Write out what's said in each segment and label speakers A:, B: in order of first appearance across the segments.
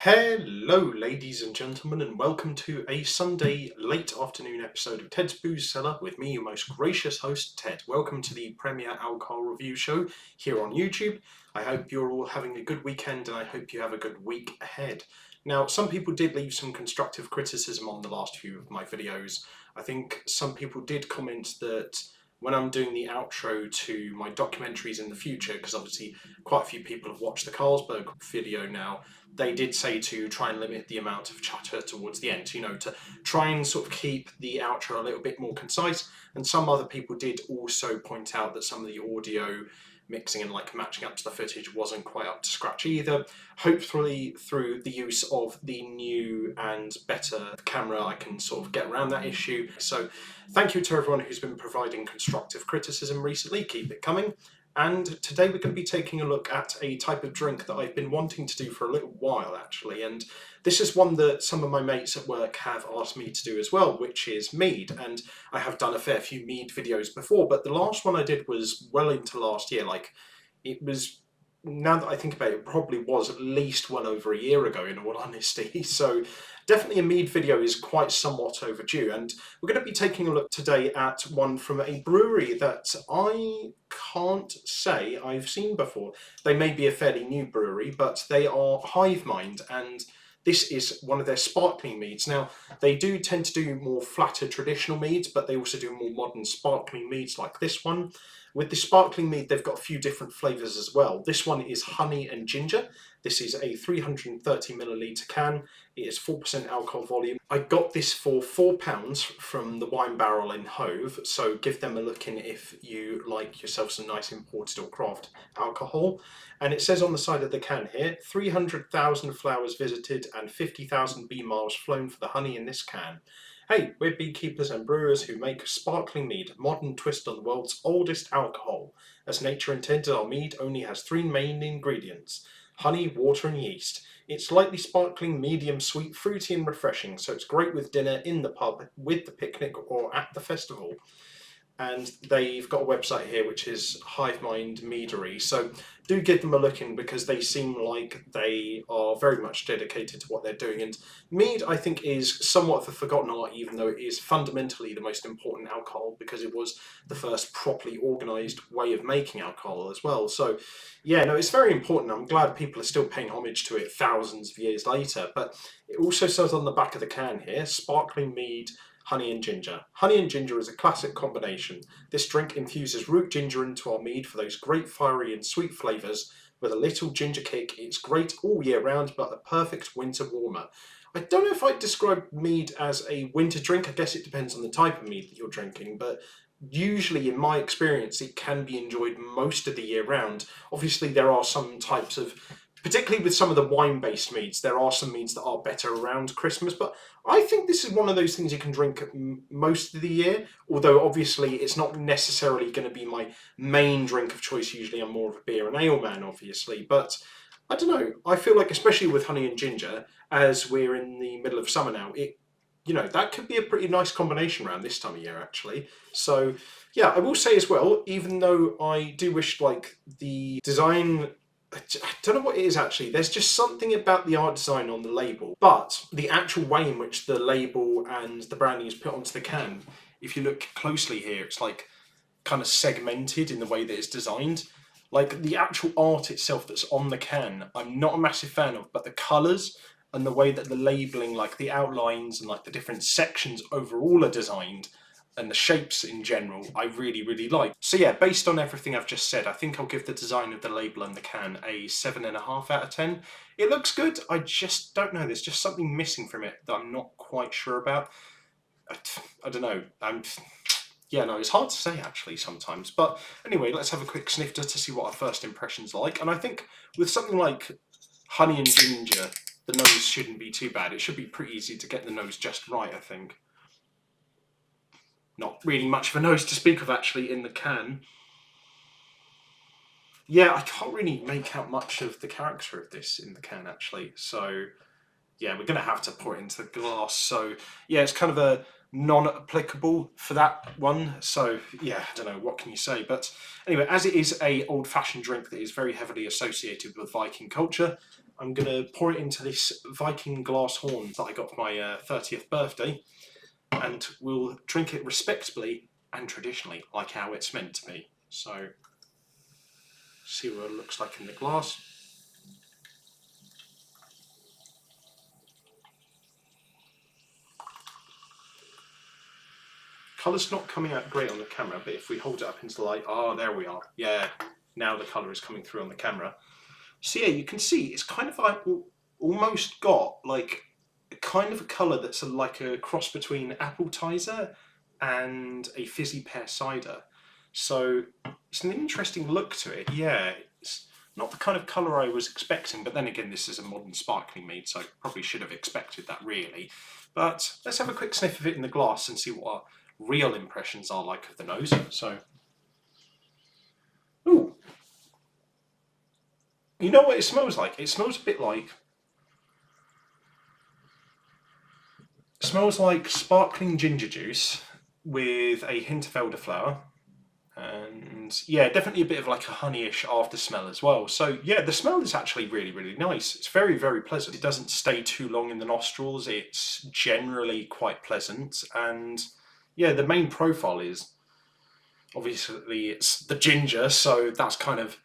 A: Hello, ladies and gentlemen, and welcome to a Sunday late afternoon episode of Ted's Booze Cellar with me, your most gracious host, Ted. Welcome to the premier alcohol review show here on YouTube. I hope you're all having a good weekend, and I hope you have a good week ahead. Now, some people did leave some constructive criticism on the last few of my videos. I think some people did comment that when I'm doing the outro to my documentaries in the future, because obviously quite a few people have watched the Carlsberg video now, they did say to try and limit the amount of chatter towards the end, to try and sort of keep the outro a little bit more concise. And some other people did also point out that some of the audio mixing and matching up to the footage wasn't quite up to scratch either. Hopefully through the use of the new and better camera I can sort of get around that issue. So thank you to everyone who's been providing constructive criticism recently, keep it coming. And today we're going to be taking a look at a type of drink that I've been wanting to do for a little while actually, and this is one that some of my mates at work have asked me to do as well, which is mead. And I have done a fair few mead videos before, but the last one I did was well into last year. It was, now that I think about it, probably was at least well over a year ago in all honesty. So definitely a mead video is quite somewhat overdue, and we're going to be taking a look today at one from a brewery that I can't say I've seen before. They may be a fairly new brewery, but they are Hive Mind, and this is one of their sparkling meads. Now, they do tend to do more flatter traditional meads, but they also do more modern sparkling meads like this one. With the sparkling mead, they've got a few different flavours as well. This one is honey and ginger. This is a 330ml can. It is 4% alcohol volume. I got this for £4 from the Wine Barrel in Hove, so give them a look in if you like yourself some nice imported or craft alcohol. And it says on the side of the can here, 300,000 flowers visited and 50,000 bee miles flown for the honey in this can. Hey, we're beekeepers and brewers who make sparkling mead, a modern twist on the world's oldest alcohol. As nature intended, our mead only has three main ingredients: honey, water and yeast. It's lightly sparkling, medium sweet, fruity and refreshing, so it's great with dinner, in the pub, with the picnic or at the festival. And they've got a website here which is Hive Mind Meadery, so do give them a look in because they seem like they are very much dedicated to what they're doing. And mead, I think, is somewhat of a forgotten art, even though it is fundamentally the most important alcohol because it was the first properly organised way of making alcohol as well. So yeah, no, it's very important. I'm glad people are still paying homage to it thousands of years later. But it also says on the back of the can here, sparkling mead, honey and ginger. Honey and ginger is a classic combination. This drink infuses root ginger into our mead for those great fiery and sweet flavours. With a little ginger kick, it's great all year round, but a perfect winter warmer. I don't know if I'd describe mead as a winter drink. I guess it depends on the type of mead that you're drinking, but usually in my experience it can be enjoyed most of the year round. Obviously there are some types of, particularly with some of the wine-based meads, there are some meads that are better around Christmas, but I think this is one of those things you can drink most of the year, although obviously it's not necessarily going to be my main drink of choice. Usually I'm more of a beer and ale man, obviously, but I don't know, I feel like especially with honey and ginger, as we're in the middle of summer now, that could be a pretty nice combination around this time of year, actually. So yeah, I will say as well, even though I do wish the design, I don't know what it is actually. There's just something about the art design on the label, but the actual way in which the label and the branding is put onto the can, if you look closely here, it's kind of segmented in the way that it's designed. Like the actual art itself that's on the can, I'm not a massive fan of, but the colours and the way that the labelling, like the outlines and the different sections overall are designed, and the shapes in general, I really, really like. So yeah, based on everything I've just said, I think I'll give the design of the label and the can a 7.5 out of 10. It looks good, I just don't know, there's just something missing from it that I'm not quite sure about. I don't know, yeah, no, it's hard to say actually sometimes. But anyway, let's have a quick snifter to see what our first impression's like. And I think with something like honey and ginger, the nose shouldn't be too bad. It should be pretty easy to get the nose just right, I think. Not really much of a nose to speak of actually in the can. Yeah, I can't really make out much of the character of this in the can actually. So yeah, we're going to have to pour it into the glass. So yeah, it's kind of a non-applicable for that one. So yeah, I don't know, what can you say? But anyway, as it is a old-fashioned drink that is very heavily associated with Viking culture, I'm going to pour it into this Viking glass horn that I got for my 30th birthday, and we'll drink it respectably and traditionally, like how it's meant to be. So, see what it looks like in the glass. Colour's not coming out great on the camera, but if we hold it up into the light, there we are. Yeah, now the colour is coming through on the camera. So yeah, you can see it's kind of like almost got like kind of a colour that's like a cross between appetizer and a fizzy pear cider. So it's an interesting look to it. Yeah, it's not the kind of colour I was expecting, but then again, this is a modern sparkling mead, so I probably should have expected that really. But let's have a quick sniff of it in the glass and see what our real impressions are like of the nose. So, ooh. You know what it smells like? It smells a bit like... It smells like sparkling ginger juice with a hint of elderflower. And yeah, definitely a bit of like a honeyish after smell as well. So yeah, the smell is actually really, really nice. It's very, very pleasant. It doesn't stay too long in the nostrils. It's generally quite pleasant. And yeah, the main profile is... Obviously, it's the ginger, so that's kind of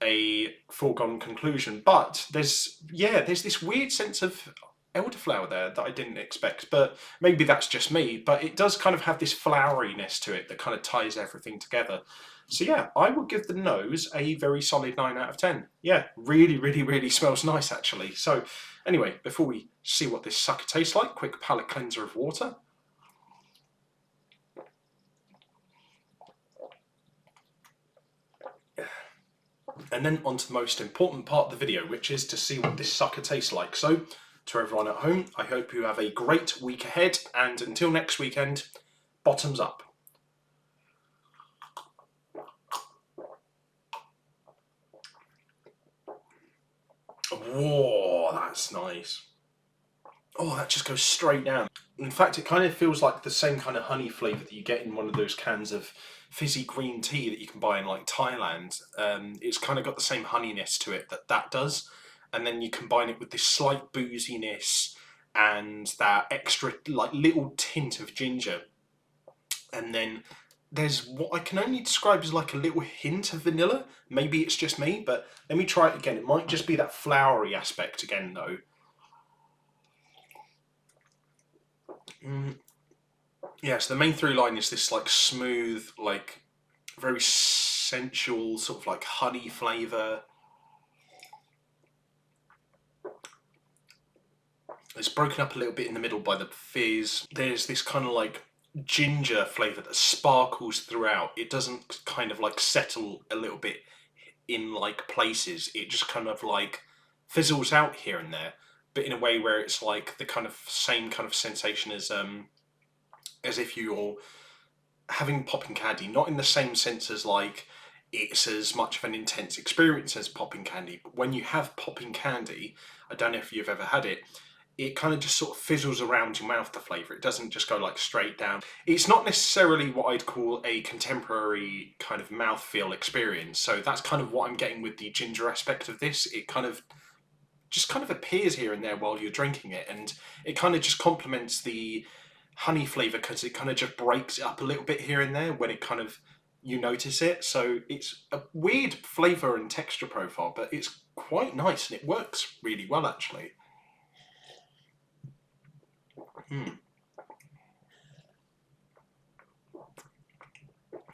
A: a foregone conclusion, but there's this weird sense of elderflower there that I didn't expect, but maybe that's just me, but it does kind of have this floweriness to it that kind of ties everything together. So yeah, I would give the nose a very solid 9 out of 10. Yeah, really, really, really smells nice actually. So anyway, before we see what this sucker tastes like, quick palate cleanser of water. And then on to the most important part of the video, which is to see what this sucker tastes like. So, to everyone at home, I hope you have a great week ahead, and until next weekend, bottoms up. Whoa, that's nice. Oh, that just goes straight down. In fact, it kind of feels like the same kind of honey flavour that you get in one of those cans of fizzy green tea that you can buy in like Thailand. It's kind of got the same honeyness to it that does. And then you combine it with this slight booziness and that extra like little tint of ginger. And then there's what I can only describe as like a little hint of vanilla. Maybe it's just me, but let me try it again. It might just be that flowery aspect again though. Yeah, so the main through line is this like smooth, like very sensual sort of like honey flavour. It's broken up a little bit in the middle by the fizz. There's this kind of like ginger flavour that sparkles throughout. It doesn't kind of like settle a little bit in like places. It just kind of like fizzles out here and there, but in a way where it's like the kind of same kind of sensation as if you're having popping candy, not in the same sense as like it's as much of an intense experience as popping candy, but when you have popping candy, I don't know if you've ever had it, it kind of just sort of fizzles around your mouth, the flavour. It doesn't just go like straight down. It's not necessarily what I'd call a contemporary kind of mouthfeel experience, so that's kind of what I'm getting with the ginger aspect of this. It kind of just kind of appears here and there while you're drinking it, and it kind of just complements the honey flavour because it kind of just breaks it up a little bit here and there when it kind of you notice it. So it's a weird flavour and texture profile, but it's quite nice and it works really well actually.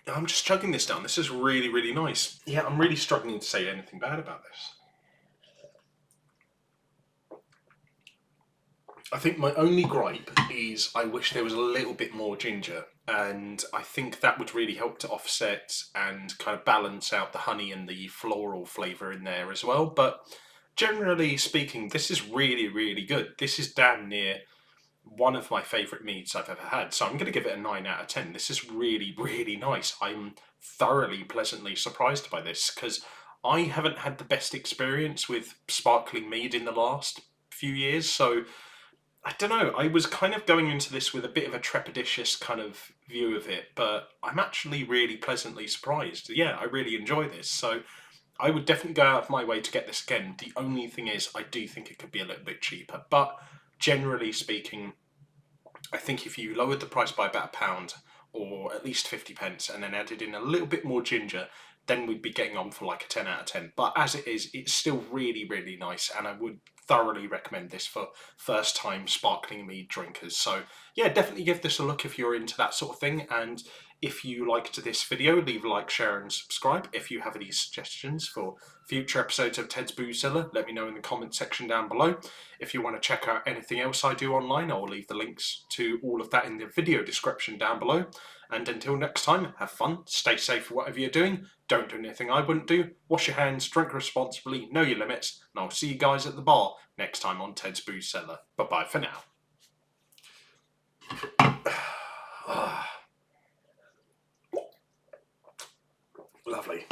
A: I'm just chugging this down. This is really, really nice. Yeah, I'm really struggling to say anything bad about this. I think my only gripe is I wish there was a little bit more ginger, and I think that would really help to offset and kind of balance out the honey and the floral flavour in there as well. But generally speaking, this is really, really good. This is damn near one of my favourite meads I've ever had, so I'm going to give it a 9 out of 10. This is really, really nice. I'm thoroughly pleasantly surprised by this because I haven't had the best experience with sparkling mead in the last few years, so I don't know, I was kind of going into this with a bit of a trepidatious kind of view of it, but I'm actually really pleasantly surprised. Yeah, I really enjoy this, so I would definitely go out of my way to get this again. The only thing is, I do think it could be a little bit cheaper. But generally speaking, I think if you lowered the price by about £1 or at least 50 pence and then added in a little bit more ginger, then we'd be getting on for like a 10 out of 10. But as it is, it's still really, really nice, and I would thoroughly recommend this for first time sparkling mead drinkers. So yeah, definitely give this a look if you're into that sort of thing. And if you liked this video, leave a like, share and subscribe. If you have any suggestions for future episodes of Ted's Booze Cellar, let me know in the comment section down below. If you want to check out anything else I do online, I'll leave the links to all of that in the video description down below. And until next time, have fun, stay safe for whatever you're doing, don't do anything I wouldn't do, wash your hands, drink responsibly, know your limits, and I'll see you guys at the bar next time on Ted's Booze Cellar. Bye-bye for now. Lovely.